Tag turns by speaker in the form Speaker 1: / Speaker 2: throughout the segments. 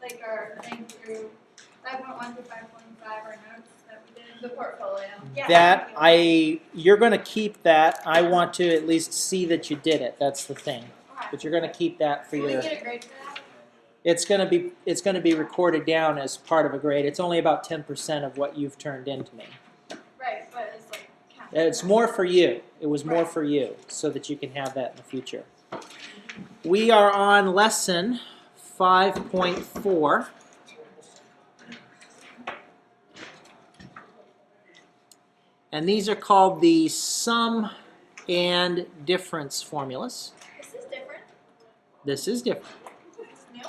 Speaker 1: like our thing through 5.1 through 5.5, our notes that we did? The portfolio. Yeah.
Speaker 2: That you're going to keep that. I want to at least see that you did it. That's the thing.
Speaker 1: Okay.
Speaker 2: But you're going to keep that for
Speaker 1: Will
Speaker 2: your.
Speaker 1: we get a grade for that?
Speaker 2: It's going to be recorded down as part of a grade. It's only about 10% of what you've turned into me.
Speaker 1: Right, but it's like
Speaker 2: It's more for you. It was more for you, so that you can have that in the future. We are on lesson 5.4. And these are called the sum and difference formulas.
Speaker 1: This is different.
Speaker 2: This is different.
Speaker 1: It's new.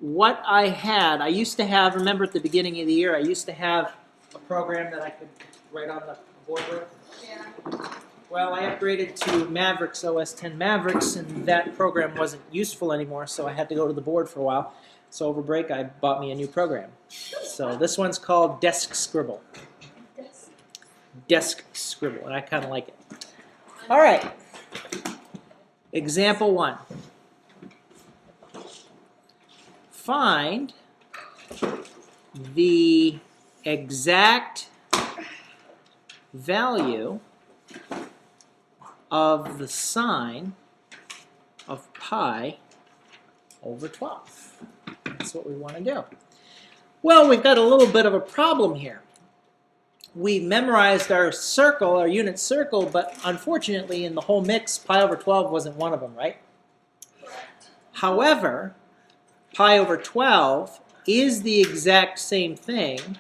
Speaker 2: What I used to have, remember at the beginning of the year, I used to have a program that I could write on the board with.
Speaker 1: Yeah.
Speaker 2: Well, I upgraded to Mavericks, OS 10 Mavericks, and that program wasn't useful anymore, so I had to go to the board for a while. So over break, I bought me a new program. So this one's called Desk Scribble. Desk Scribble, and I kind of like it. All right. Example 1. Find the exact value of the sine of pi over 12. That's what we want to do. Well, we've got a little bit of a problem here. We memorized our circle, our unit circle, but unfortunately in the whole mix, pi over 12 wasn't one of them, right? However, pi over 12 is the exact same thing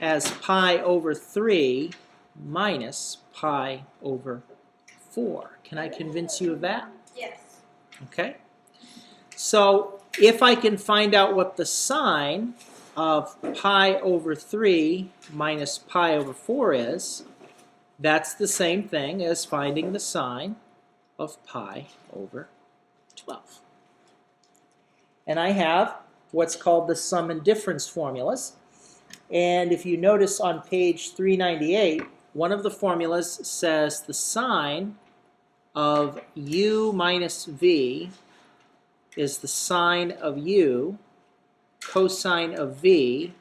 Speaker 2: as pi over 3 minus pi over 4. Can I convince you of that?
Speaker 1: Yes.
Speaker 2: Okay. So if I can find out what the sine of pi over 3 minus pi over 4 is, that's the same thing as finding the sine of pi over 12. And I have what's called the sum and difference formulas. And if you notice on page 398, one of the formulas says the sine of u minus v is the sine of u cosine of v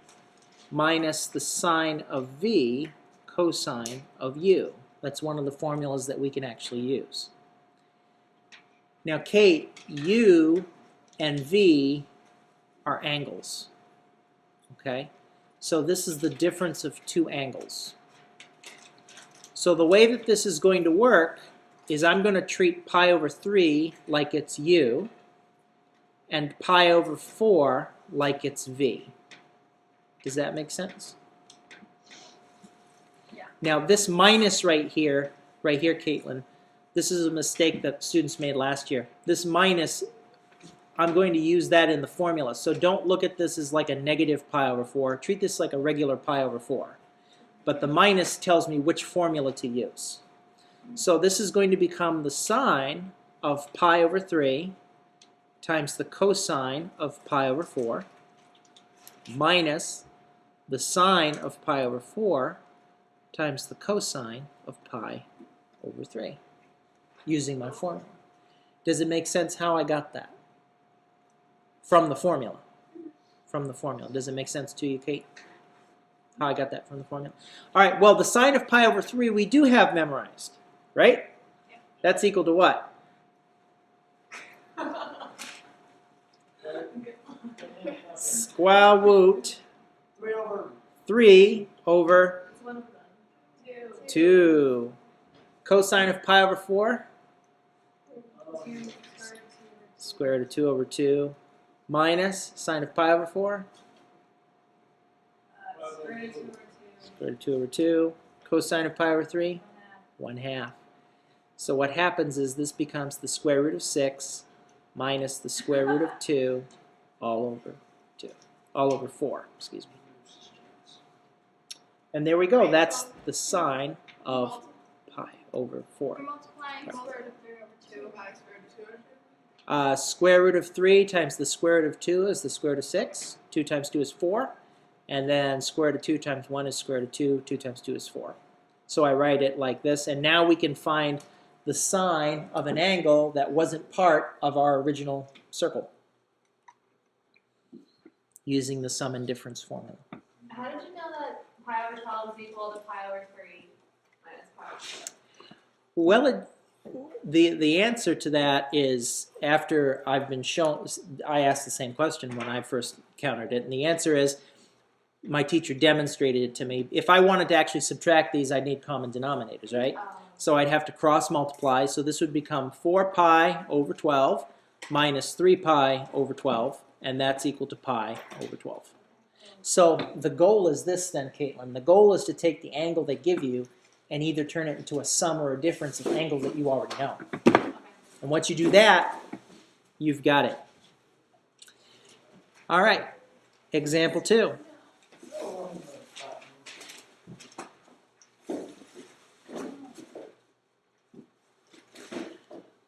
Speaker 2: minus the sine of v cosine of u. That's one of the formulas that we can actually use. Now, Kate, u and v are angles. Okay? So this is the difference of two angles. So the way that this is going to work is I'm going to treat pi over 3 like it's u and pi over 4 like it's v. Does that make sense?
Speaker 1: Yeah.
Speaker 2: Now this minus right here, Caitlin, this is a mistake that students made last year. This minus, I'm going to use that in the formula. So don't look at this as like a negative pi over 4. Treat this like a regular pi over 4. But the minus tells me which formula to use. So this is going to become the sine of pi over 3 times the cosine of pi over 4 minus the sine of pi over 4 times the cosine of pi over 3 using my formula. Does it make sense how I got that? From the formula. From the formula. Does it make sense to you, Kate? How I got that from the formula? All right, well, the sine of pi over 3 we do have memorized, right?
Speaker 1: Yeah.
Speaker 2: That's equal to what? Square root 3 over 2. Cosine of pi over 4? Square root of 2 over 2. Minus sine of pi over 4? Square root of 2 over 2. Cosine of pi over 3? 1/2. So what happens is this becomes the square root of 6 minus the square root of 2 all over 2. All over 4, excuse me. And there we go. That's the sine of pi over 4.
Speaker 1: We're multiplying square root of 3 over 2 by square root of 2 over 2?
Speaker 2: Square root of 3 times the square root of 2 is the square root of 6. 2 times 2 is 4. And then square root of 2 times 1 is square root of 2. 2 times 2 is 4. So I write it like this. And now we can find the sine of an angle that wasn't part of our original circle. using the sum and difference formula.
Speaker 1: How did you know that pi over 12 is equal to pi over 3 minus pi over 12?
Speaker 2: Well, the answer to that is after I've been shown, I asked the same question when I first encountered it, and the answer is my teacher demonstrated it to me. If I wanted to actually subtract these, I'd need common denominators, right? So I'd have to cross multiply, so this would become 4 pi over 12 minus 3 pi over 12, and that's equal to pi over 12. So the goal is this then, Caitlin. The goal is to take the angle they give you and either turn it into a sum or a difference of angles that you already know. And once you do that, you've got it. All right, example 2.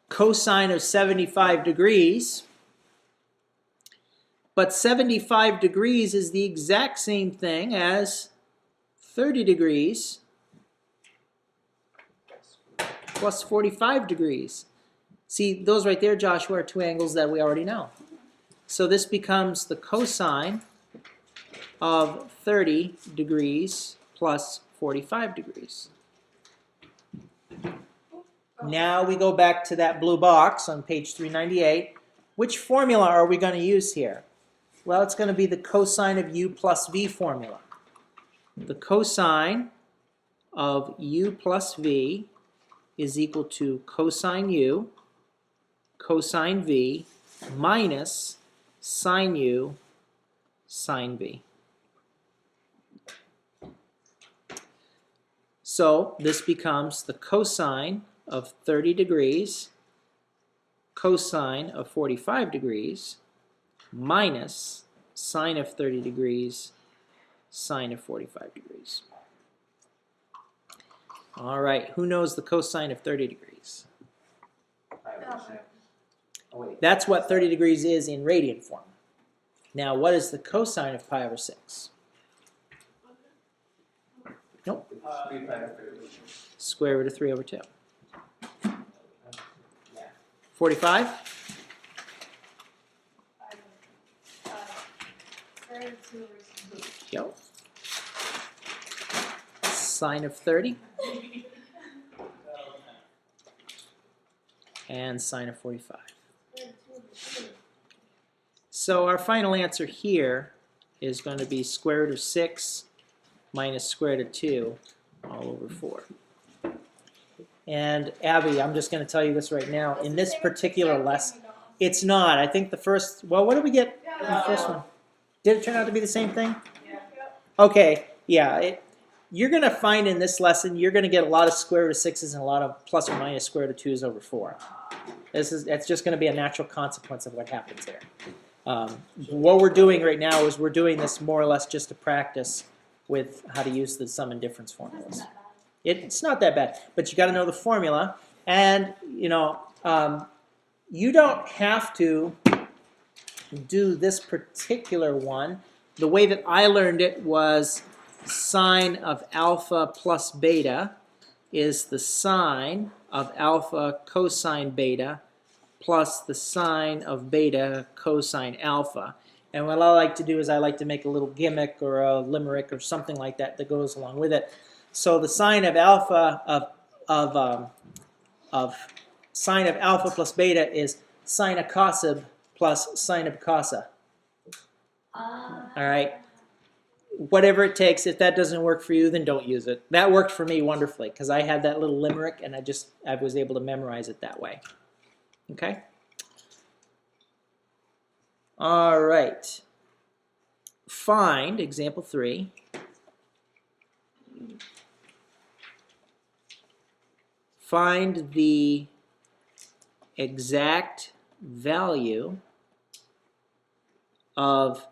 Speaker 2: Cosine of 75 degrees, but 75 degrees is the exact same thing as 30 degrees plus 45 degrees. See, those right there, Joshua, are two angles that we already know. So this becomes the cosine of 30 degrees plus 45 degrees. Now we go back to that blue box on page 398. Which formula are we going to use here? Well, it's going to be the cosine of u plus v formula. The cosine of u plus v is equal to cosine u, cosine v, minus sine u, sine v. So this becomes the cosine of 30 degrees, cosine of 45 degrees, minus sine of 30 degrees, sine of 45 degrees. All right, who knows the cosine of 30 degrees? That's what 30 degrees is in radian form. Now, what is the cosine of pi over 6? Nope. Square root of 3 over 2. 45? Yep. Sine of 30. And sine of 45. So our final answer here is going to be square root of 6 minus square root of 2 all over 4. And Abby, I'm just going to tell you this right now. In this particular lesson, it's not. I think the first, well, what did we get in the first one? Did it turn out to be the same thing? Okay, yeah. You're going to find in this lesson, you're going to get a lot of square root of 6s and a lot of plus or minus square root of 2s over 4. That's just going to be a natural consequence of what happens here. What we're doing right now is we're doing this more or less just to practice with how to use the sum and difference formulas. It's not that bad, but you got to know the formula, and you don't have to do this particular one. The way that I learned it was sine of alpha plus beta is the sine of alpha cosine beta plus the sine of beta cosine alpha. And what I like to do is I like to make a little gimmick or a limerick or something like that that goes along with it. So the sine of alpha of sine of alpha plus beta is sine of cosib plus sine of cosa. All right. Whatever it takes. If that doesn't work for you, then don't use it. That worked for me wonderfully because I had that little limerick and I was able to memorize it that way. Okay. All right. Find example 3. Find the exact value of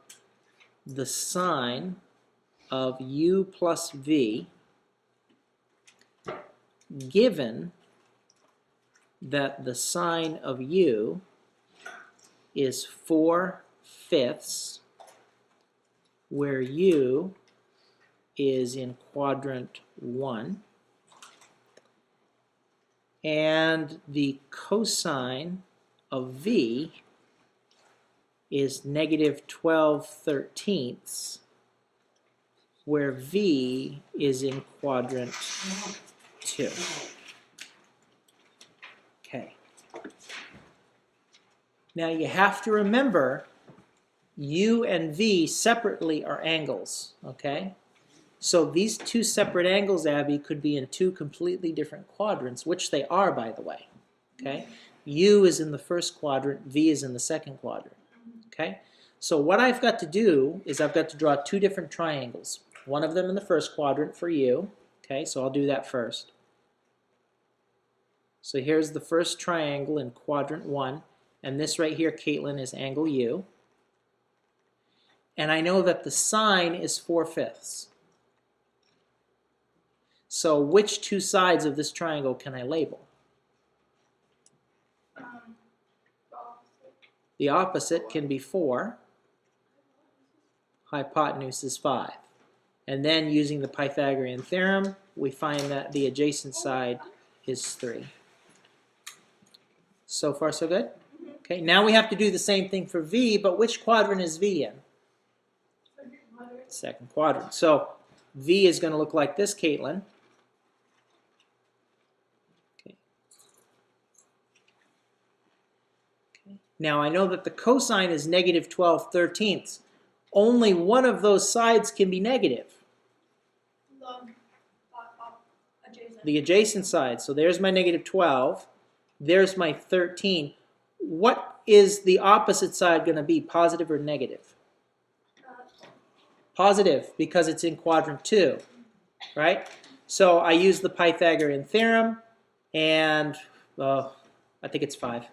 Speaker 2: the sine of u plus v given that the sine of u is 4/5, where u is in quadrant 1, and the cosine of v is negative 12/13, where V is in quadrant 2. Okay. Now you have to remember U and V separately are angles, okay? So these two separate angles, Abby, could be in two completely different quadrants, which they are, by the way, okay? U is in the first quadrant, V is in the second quadrant, okay? So what I've got to do is I've got to draw two different triangles. One of them in the first quadrant for U, okay? So I'll do that first. So here's the first triangle in quadrant 1, and this right here, Caitlin, is angle U. And I know that the sine is 4/5. So which two sides of this triangle can I label?
Speaker 1: The opposite.
Speaker 2: The opposite can be 4. Hypotenuse is 5. And then using the Pythagorean theorem, we find that the adjacent side is 3. So far, so good? Okay, now we have to do the same thing for V, but which quadrant is V in? Second quadrant. So V is going to look like this, Caitlin. Okay. Now I know that the cosine is negative 12/13. Only one of those sides can be negative. The adjacent side. So there's my negative 12. There's my 13. What is the opposite side going to be, positive or negative? Positive, because it's in quadrant 2, right? So I use the Pythagorean theorem, and I think it's 5.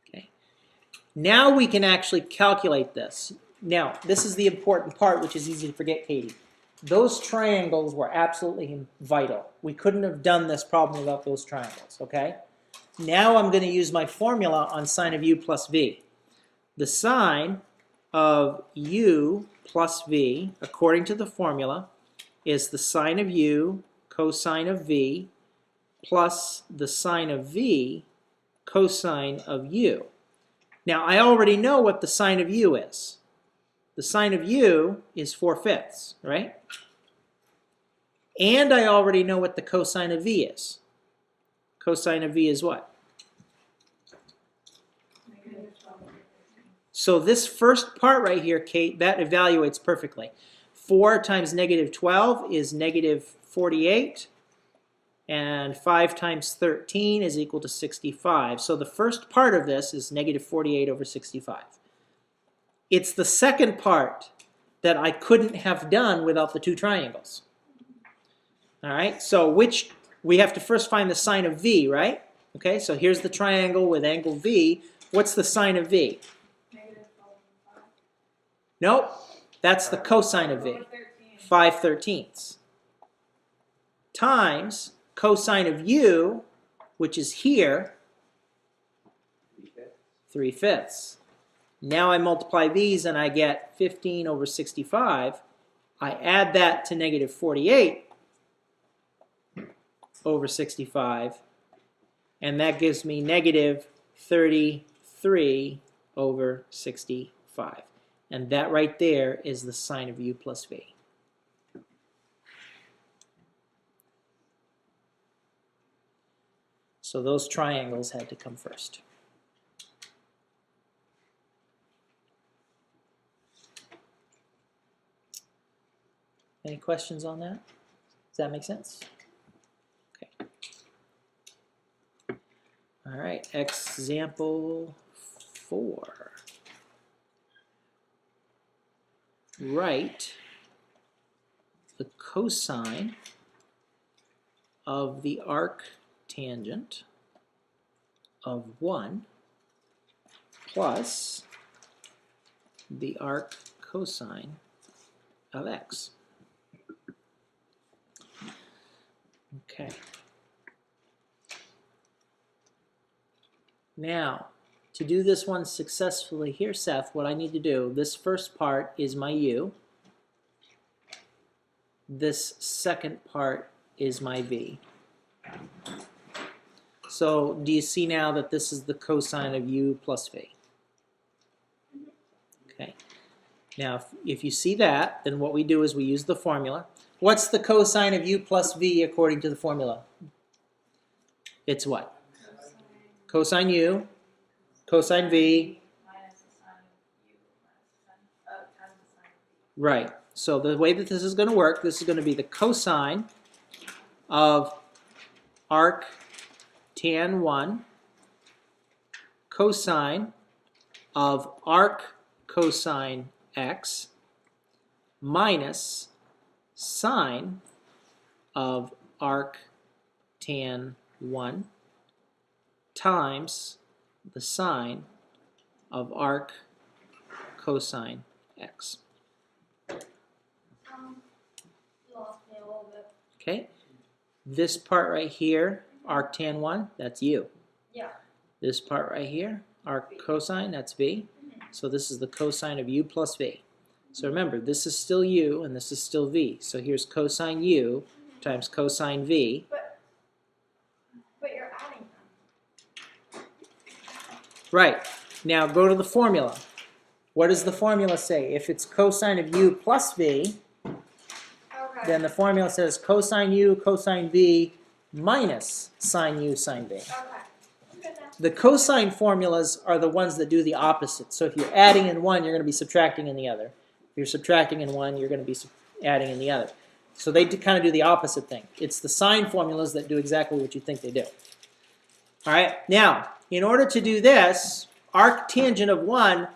Speaker 2: Okay. Now we can actually calculate this. Now, this is the important part, which is easy to forget, Katie. Those triangles were absolutely vital. We couldn't have done this problem without those triangles, okay? Now I'm going to use my formula on sine of U plus V. The sine of U plus V, according to the formula, is the sine of U cosine of V plus the sine of V cosine of U. Now, I already know what the sine of U is. The sine of U is 4/5, right? And I already know what the cosine of V is. Cosine of V is what? So this first part right here, Kate, that evaluates perfectly. 4 times negative 12 is negative 48. And 5 times 13 is equal to 65. So the first part of this is negative 48 over 65. It's the second part that I couldn't have done without the two triangles. All right, so we have to first find the sine of V, right? Okay, so here's the triangle with angle V. What's the sine of V? Nope, that's the cosine of V. 5/13 times cosine of U, which is here, 3/5. Now I multiply these and I get 15 over 65. I add that to negative 48 over 65, and that gives me negative 33 over 65. And that right there is the sine of U plus V. So those triangles had to come first. Any questions on that? Does that make sense? Okay. All right, example 4. Write the cosine of the arc tangent of 1 plus the arc cosine of x. Okay. Now, to do this one successfully here, Seth, what I need to do, this first part is my U. This second part is my V. So do you see now that this is the cosine of u plus v? Okay. Now, if you see that, then what we do is we use the formula. What's the cosine of u plus v according to the formula? It's what? Cosine u, cosine v.
Speaker 1: Minus the sine of u times the sine of v.
Speaker 2: Right. So the way that this is going to work, this is going to be the cosine of arc tan 1 cosine of arc cosine x minus sine of arc tan 1 times the sine of arc cosine x.
Speaker 1: You lost me a little bit.
Speaker 2: Okay? This part right here, arc tan 1, that's u.
Speaker 1: Yeah.
Speaker 2: This part right here, arc cosine, that's v. So this is the cosine of u plus v. So remember, this is still u and this is still v. So here's cosine u times cosine v.
Speaker 1: But you're adding them.
Speaker 2: Right. Now go to the formula. What does the formula say? If it's cosine of u plus v,
Speaker 1: Okay.
Speaker 2: then the formula says cosine u cosine v minus sine u sine v.
Speaker 1: Okay. I'm good now.
Speaker 2: The cosine formulas are the ones that do the opposite. So if you're adding in one, you're going to be subtracting in the other. If you're subtracting in one, you're going to be adding in the other. So they kind of do the opposite thing. It's the sine formulas that do exactly what you think they do. All right. Now, in order to do this, arc tangent of 1,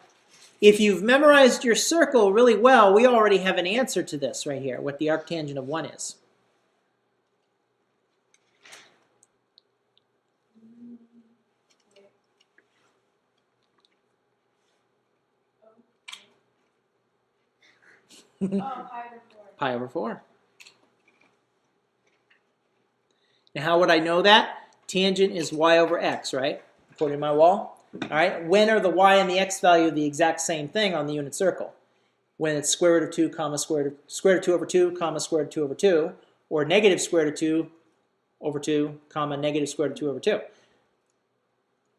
Speaker 2: if you've memorized your circle really well, we already have an answer to this right here, what the arc tangent of 1 is.
Speaker 1: Oh, pi over 4.
Speaker 2: Pi over 4. Now, how would I know that? Tangent is y over x, right? According to my wall. All right. When are the y and the x value the exact same thing on the unit circle? When it's square root of 2, comma square root of 2 over 2, comma square root of 2 over 2, or negative square root of 2 over 2, comma negative square root of 2 over 2.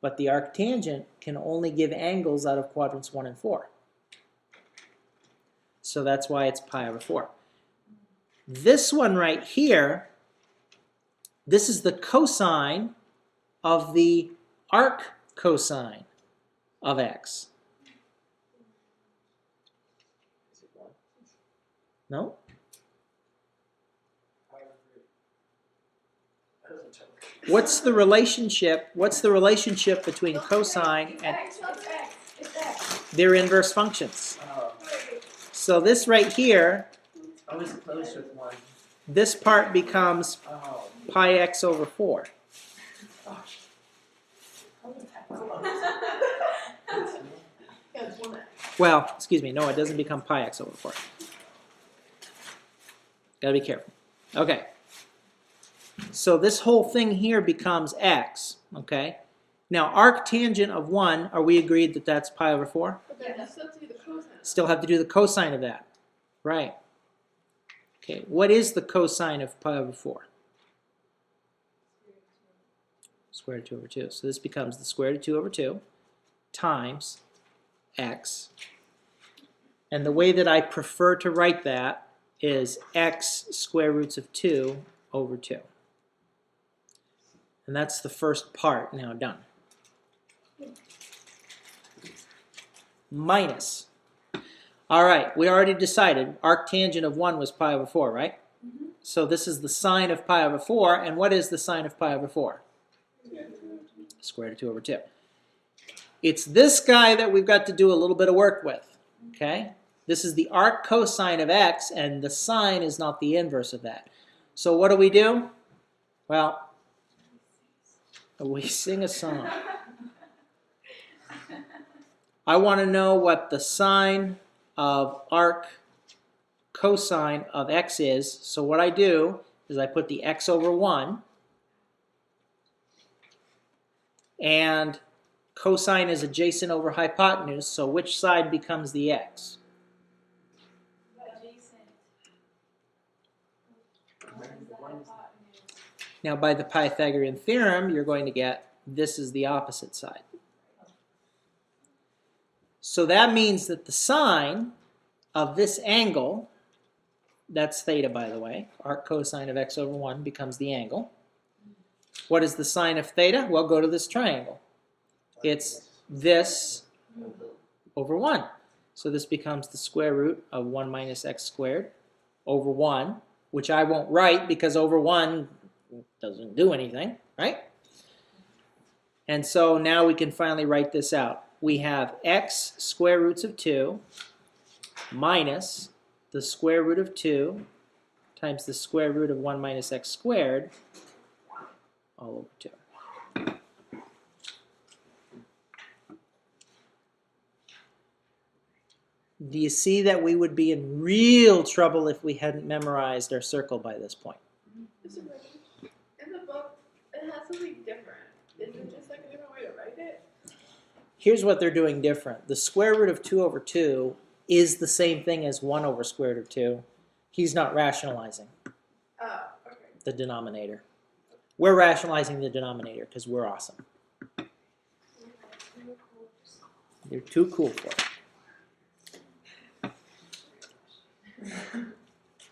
Speaker 2: But the arctangent can only give angles out of quadrants 1 and 4. So that's why it's pi over 4. This one right here, this is the cosine of the arc cosine of x. No? What's the relationship? What's the relationship between cosine and
Speaker 1: X. It's X.
Speaker 2: their inverse functions? So this right here,
Speaker 3: I was close with one.
Speaker 2: this part becomes
Speaker 3: Oh.
Speaker 2: pi x over 4. Well, excuse me, no, it doesn't become pi x over 4. Gotta be careful. Okay. So this whole thing here becomes x, okay? Now, arctangent of 1, are we agreed that that's pi over 4?
Speaker 1: But then you still have to do the cosine.
Speaker 2: Still have to do the cosine of that. Right. Okay, what is the cosine of pi over 4? Square root of 2 over 2. So this becomes the square root of 2 over 2 times x. And the way that I prefer to write that is x square roots of 2 over 2. And that's the first part now done. Minus. All right, we already decided arctangent of 1 was pi over 4, right?
Speaker 1: Mm-hmm.
Speaker 2: So this is the sine of pi over 4, and what is the sine of pi over 4? Square root of 2 over 2. It's this guy that we've got to do a little bit of work with, okay? This is the arc cosine of x, and the sine is not the inverse of that. So what do? Well, we sing a song. I want to know what the sine of arc cosine of x is. So what I do is I put the x over 1, and cosine is adjacent over hypotenuse, so which side becomes the x?
Speaker 1: Adjacent. What is the hypotenuse?
Speaker 2: Now by the Pythagorean theorem, you're going to get this is the opposite side. So that means that the sine of this angle, that's theta by the way, arc cosine of x over 1 becomes the angle. What is the sine of theta? Well, go to this triangle. It's this over 1. So this becomes the square root of 1 minus x squared over 1, which I won't write because over 1 doesn't do anything, right? And so now we can finally write this out. We have x square roots of 2 minus the square root of 2 times the square root of 1 minus x squared all over 2. Do you see that we would be in real trouble if we hadn't memorized our circle by this point?
Speaker 4: In the book, it has something different. Is it just like a different way to write it?
Speaker 2: Here's what they're doing different. The square root of 2 over 2 is the same thing as 1 over square root of 2. He's not rationalizing
Speaker 4: Oh, okay.
Speaker 2: the denominator. We're rationalizing the denominator because we're awesome. You're too cool for it.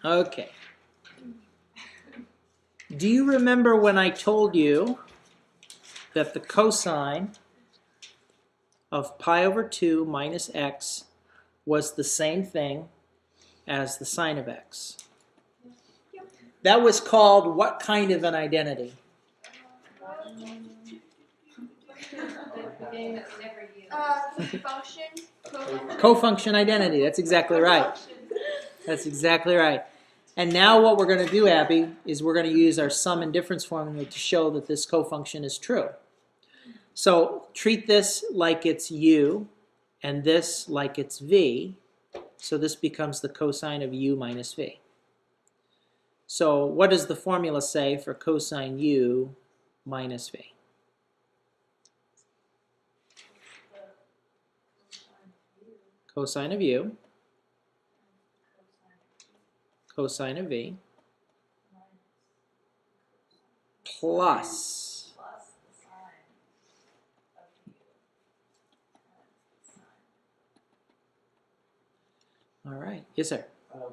Speaker 2: Okay. Do you remember when I told you that the cosine of pi over 2 minus x was the same thing as the sine of x? That was called what kind of an identity?
Speaker 1: The game that we never use.
Speaker 4: Function.
Speaker 2: Cofunction identity. That's exactly right. That's exactly right. And now what we're going to do, Abby, is we're going to use our sum and difference formula to show that this cofunction is true. So treat this like it's u and this like it's v. So this becomes the cosine of u minus v. So what does the formula say for cosine u minus v? Cosine of u, cosine of v, plus
Speaker 1: the sine of u.
Speaker 2: All right. Yes, sir.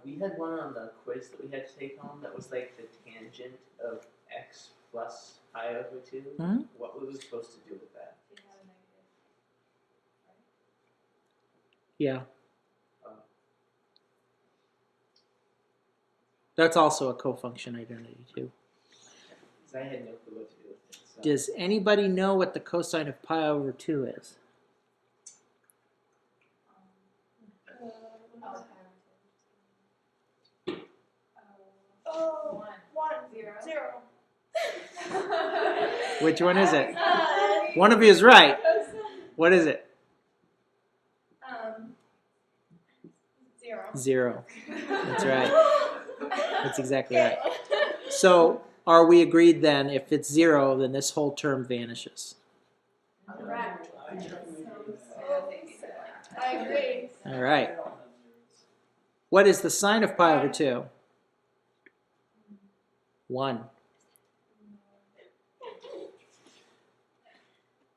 Speaker 3: We had one on the quiz that we had to take home that was like the tangent of x plus pi over 2.
Speaker 2: Mhm.
Speaker 3: What were we supposed to do with that?
Speaker 2: Yeah. That's also a cofunction identity, too.
Speaker 3: Because I had no clue what to do with it. So.
Speaker 2: Does anybody know what the cosine of pi over 2 is?
Speaker 4: Oh, 0.
Speaker 2: Which one is it? One of you is right. What is it?
Speaker 4: 0.
Speaker 2: 0. That's right. That's exactly right. So, are we agreed then, if it's 0, then this whole term vanishes?
Speaker 4: Correct. I agree.
Speaker 2: All right. What is the sine of pi over 2? 1.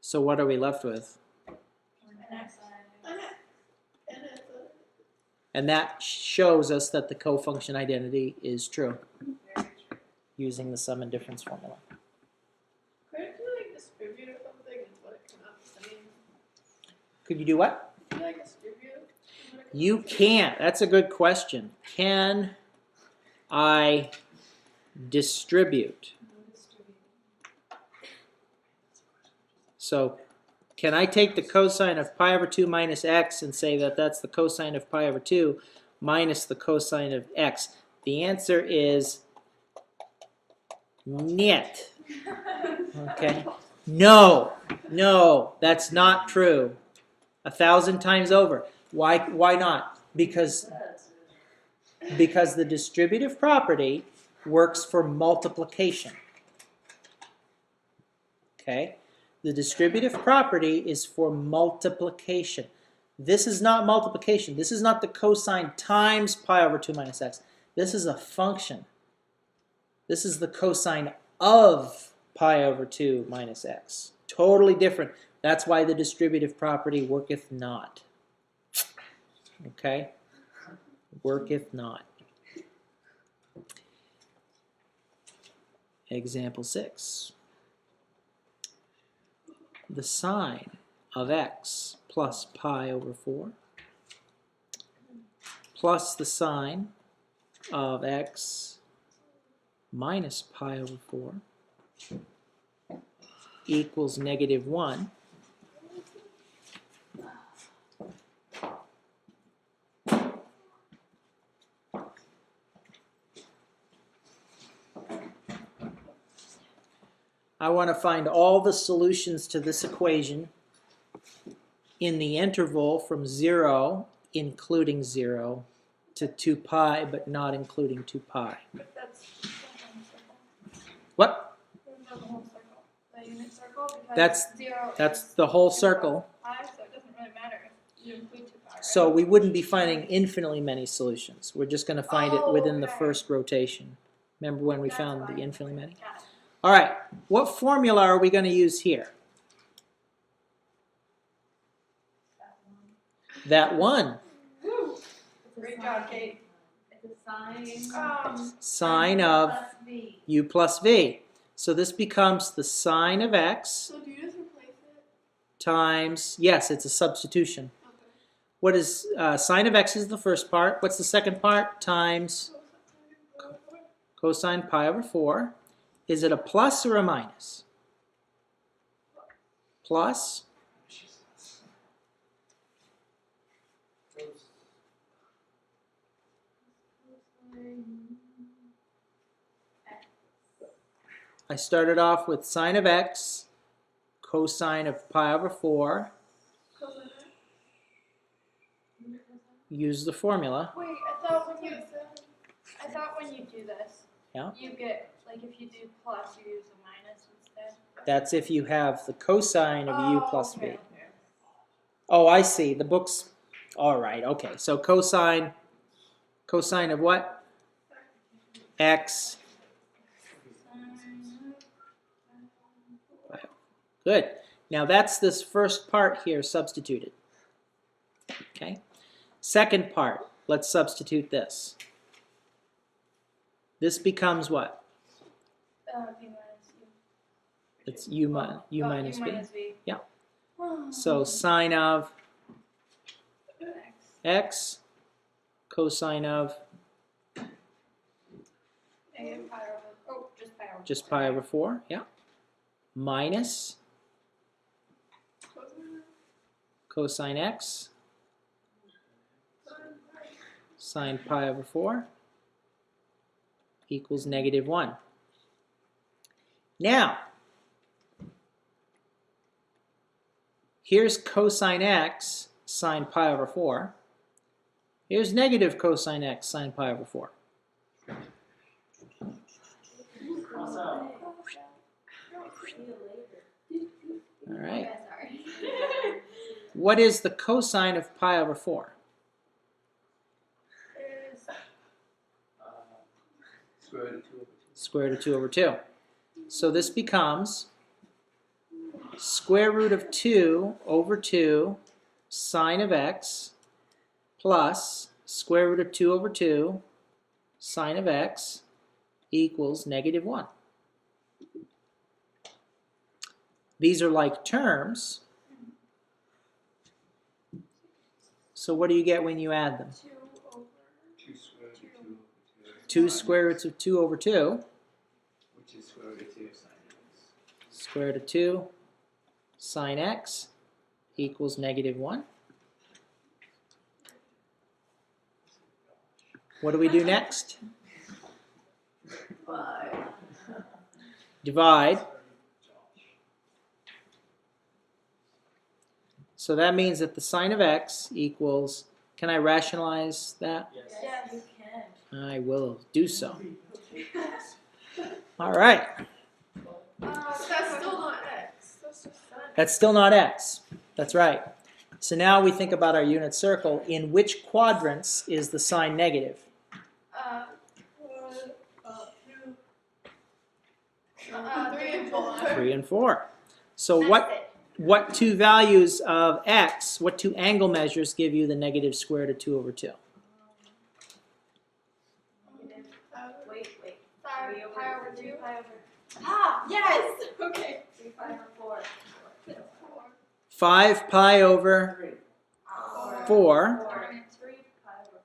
Speaker 2: So what are we left with? And that shows us that the cofunction identity is true using the sum and difference formula.
Speaker 4: Couldn't you like distribute or something and what it come out the same?
Speaker 2: Could you do what?
Speaker 4: Can you like distribute?
Speaker 2: You can't. That's a good question. Can I distribute? So can I take the cosine of pi over 2 minus x and say that that's the cosine of pi over 2 minus the cosine of x? The answer is niet. Okay? No, that's not true. 1,000 times over. Why not? Because the distributive property works for multiplication. Okay? The distributive property is for multiplication. This is not multiplication. This is not the cosine times pi over 2 minus x. This is a function. This is the cosine of pi over 2 minus x. Totally different. That's why the distributive property worketh not. Okay? Worketh not. Example 6. The sine of x plus pi over 4 plus the sine of x minus pi over 4 equals -1. I want to find all the solutions to this equation in the interval from 0, including 0, to 2 pi, but not including 2 pi.
Speaker 4: But that's the whole circle.
Speaker 2: What?
Speaker 4: The whole circle. The unit circle. Because
Speaker 2: That's
Speaker 4: 0
Speaker 2: That's
Speaker 4: is
Speaker 2: the whole
Speaker 4: 2
Speaker 2: circle.
Speaker 4: pi, so it doesn't really matter if you include 2 pi, right?
Speaker 2: So we wouldn't be finding infinitely many solutions. We're just going to find it within the
Speaker 4: okay.
Speaker 2: first rotation. Remember when we
Speaker 4: That's
Speaker 2: found
Speaker 4: fine.
Speaker 2: the infinitely many?
Speaker 4: Got it.
Speaker 2: All right, what formula are we going to use here? That one.
Speaker 4: Woo!
Speaker 1: It's a
Speaker 4: Great
Speaker 1: sine.
Speaker 4: job, Kate.
Speaker 1: It's a sine.
Speaker 2: Sine of
Speaker 1: plus v.
Speaker 2: u plus v. So this becomes the sine of x
Speaker 4: So do you just replace it?
Speaker 2: times, yes, it's a substitution.
Speaker 4: Okay.
Speaker 2: What is, sine of x is the first part. What's the second part? Times cosine pi over 4. Is it a plus or a minus? Plus. I started off with sine of x, cosine of pi over 4. Use the formula.
Speaker 4: Wait, I thought when you do this,
Speaker 2: Yeah.
Speaker 4: you get, like if you do plus, you use a minus instead.
Speaker 2: That's if you have the cosine of u plus v.
Speaker 4: Okay.
Speaker 2: Oh, I see. The book's all right. Okay, so cosine of what? X. Good. Now that's this first part here substituted. Okay. Second part, let's substitute this. This becomes what?
Speaker 4: V minus u.
Speaker 2: It's u minus
Speaker 4: U
Speaker 2: v.
Speaker 4: minus v.
Speaker 2: Yeah. So sine of
Speaker 4: X.
Speaker 2: x, cosine of
Speaker 4: And pi over,
Speaker 2: just pi over 4, yeah, minus cosine x, sine pi over 4 equals -1. Now, here's cosine x sine pi over 4. Here's negative cosine x sine pi over 4. All right.
Speaker 1: Sorry.
Speaker 2: What is the cosine of pi over 4?
Speaker 4: is
Speaker 3: Square root of 2 over 2.
Speaker 2: Square root of 2 over 2. So this becomes square root of 2 over 2 sine of x plus square root of 2 over 2 sine of x equals -1. These are like terms. So what do you get when you add them?
Speaker 4: 2 over
Speaker 2: 2 square roots of 2 over 2.
Speaker 3: Which is square root of 2 sine x.
Speaker 2: Square root of 2 sine x equals -1. What do we do next? Divide. So that means that the sine of x equals, can I rationalize that?
Speaker 4: Yes, you
Speaker 1: can.
Speaker 2: I will do so. All right.
Speaker 4: That's still not x. That's just sine.
Speaker 2: That's still not x. That's right. So now we think about our unit circle. In which quadrants is the sign negative?
Speaker 4: 2, 3 and 4.
Speaker 2: 3 and 4. So
Speaker 1: That's
Speaker 2: what
Speaker 1: it.
Speaker 2: what two values of x, what two angle measures give you the negative square root of 2 over 2?
Speaker 1: Wait.
Speaker 4: 5
Speaker 1: 3 over
Speaker 4: pi over 2.
Speaker 1: 3 pi over.
Speaker 4: Ah, yes. Okay.
Speaker 1: 3 pi over 4.
Speaker 2: 5 pi over 4.
Speaker 1: 4. 3 pi over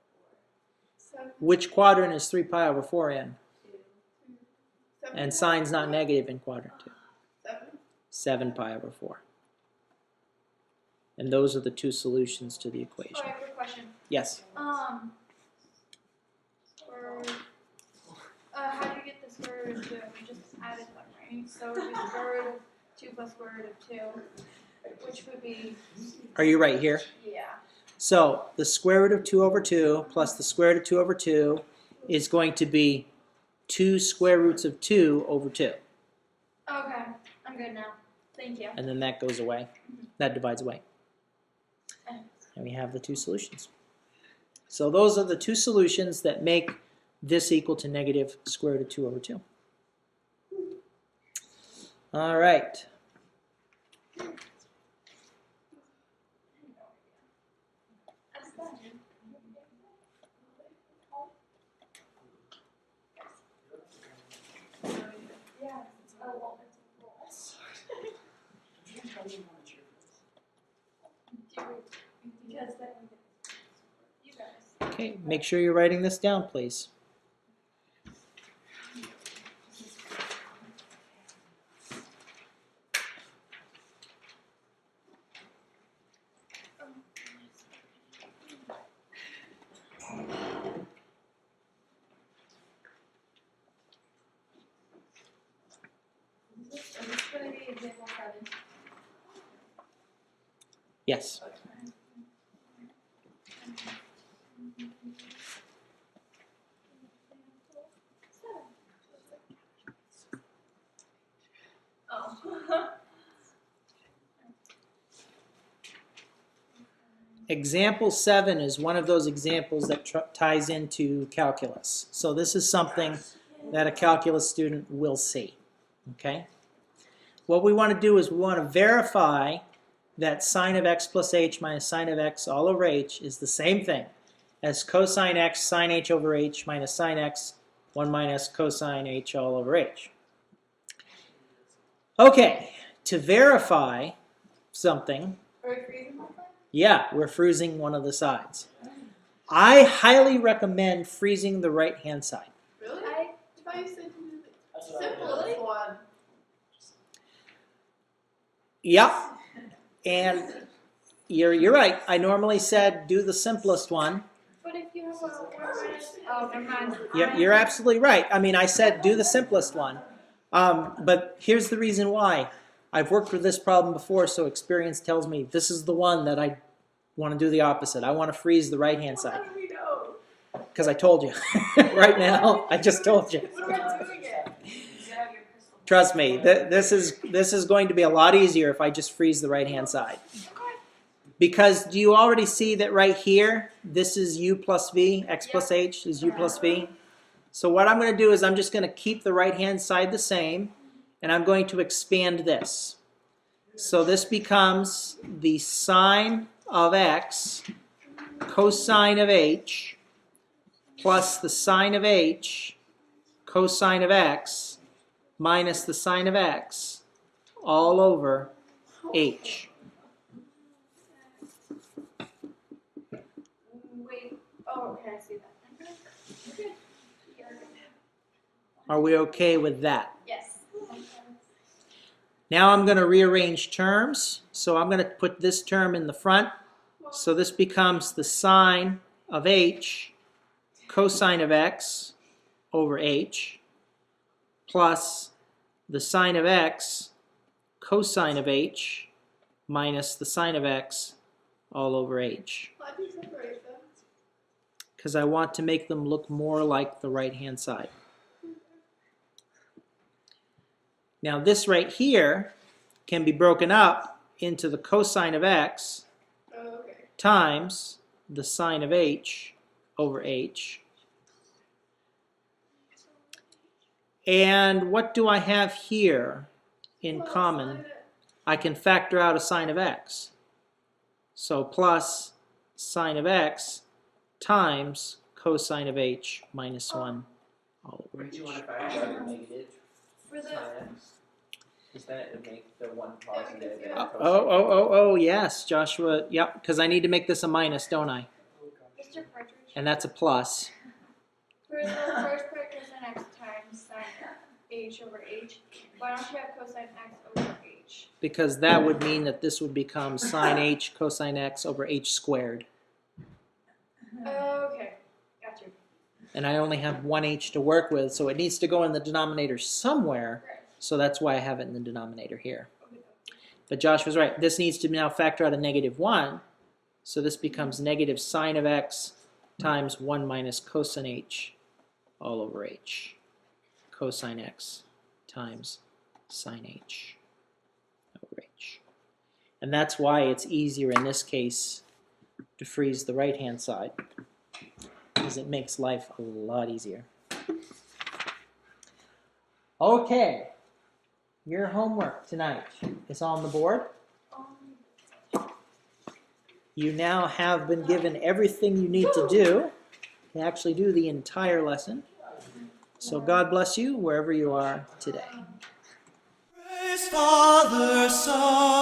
Speaker 4: 7.
Speaker 2: Which quadrant is 3 pi over 4 in?
Speaker 1: 4. 2.
Speaker 2: And sign's not negative in quadrant 2.
Speaker 4: 7.
Speaker 2: 7 pi over 4. And those are the two solutions to the equation.
Speaker 1: Alright, quick question.
Speaker 2: Yes.
Speaker 1: For, how do you get the square root of 2? We just added them, right? So it would be square root of 2 plus square root of 2, which would be,
Speaker 2: Are you right here?
Speaker 1: yeah.
Speaker 2: So the square root of 2 over 2 plus the square root of 2 over 2 is going to be 2 square roots of 2 over 2.
Speaker 1: Okay, I'm good now. Thank you.
Speaker 2: And then that goes away. That divides away. And we have the two solutions. So those are the two solutions that make this equal to negative square root of 2 over 2. All right.
Speaker 1: Yeah. Oh, well, because then you guys.
Speaker 2: Okay, make sure you're writing this down, please.
Speaker 1: Is this going to be example 7?
Speaker 2: Yes.
Speaker 1: Oh.
Speaker 2: Example 7 is one of those examples that ties into calculus. So this is something that a calculus student will see. Okay? What we want to do is we want to verify that sine of x plus h minus sine of x all over h is the same thing as cosine x sine h over h minus sine x 1 minus cosine h all over h. Okay, to verify something,
Speaker 4: Are we freezing like that?
Speaker 2: yeah, we're freezing one of the sides. I highly recommend freezing the right-hand side.
Speaker 4: Really? I thought you said to do the simplest one.
Speaker 2: Yep, and you're right. I normally said do the simplest one.
Speaker 1: But if you have a 1 minus, oh, never mind.
Speaker 2: You're absolutely right. I mean, I said do the simplest one. But here's the reason why. I've worked with this problem before, so experience tells me this is the one that I want to do the opposite. I want to freeze the right-hand side.
Speaker 4: How do we know?
Speaker 2: Because I told you. Right now, I just told you.
Speaker 4: What am I doing it?
Speaker 2: Trust me, this is going to be a lot easier if I just freeze the right-hand side. Because do you already see that right here, this is u plus v, x plus h is u plus v? So what I'm going to do is I'm just going to keep the right-hand side the same, and I'm going to expand this. So this becomes the sine of x cosine of h plus the sine of h cosine of x minus the sine of x all over h.
Speaker 1: Wait. Oh, okay, I see that. Okay.
Speaker 2: Are we okay with that?
Speaker 1: Yes.
Speaker 2: Now I'm going to rearrange terms. So I'm going to put this term in the front. So this becomes the sine of h cosine of x over h plus the sine of x cosine of h minus the sine of x all over h.
Speaker 4: Why do you separate them?
Speaker 2: Because I want to make them look more like the right-hand side. Now this right here can be broken up into the cosine of x
Speaker 4: Oh, okay.
Speaker 2: times the sine of h over h. And what do I have here in
Speaker 4: Well,
Speaker 2: common?
Speaker 4: sign it.
Speaker 2: I can factor out a sine of x. So plus sine of x times cosine of h minus 1 all over
Speaker 3: Would
Speaker 2: h.
Speaker 3: you want to factor out the negative
Speaker 4: For the
Speaker 3: sine x? Because then it would make the one positive and
Speaker 4: Yeah.
Speaker 2: Oh, yes, Joshua. Yep, because I need to make this a minus, don't I?
Speaker 1: Mr. Partridge.
Speaker 2: And that's a plus.
Speaker 1: For the first part, cosine x times sine h over h, why don't you have cosine x over h?
Speaker 2: Because that would mean that this would become sine h cosine x over h squared.
Speaker 1: Okay, got you.
Speaker 2: And I only have one h to work with, so it needs to go in the denominator somewhere.
Speaker 1: Right.
Speaker 2: So that's why I have it in the denominator here. But Josh was right. This needs to now factor out a negative 1. So this becomes negative sine of x times 1 minus cosine h all over h. Cosine x times sine h over h. And that's why it's easier in this case to freeze the right-hand side, because it makes life a lot easier. Okay, your homework tonight is on the board. You now have been given everything you need to do to actually do the entire lesson. So God bless you wherever you are today.
Speaker 5: Praise Father, Son,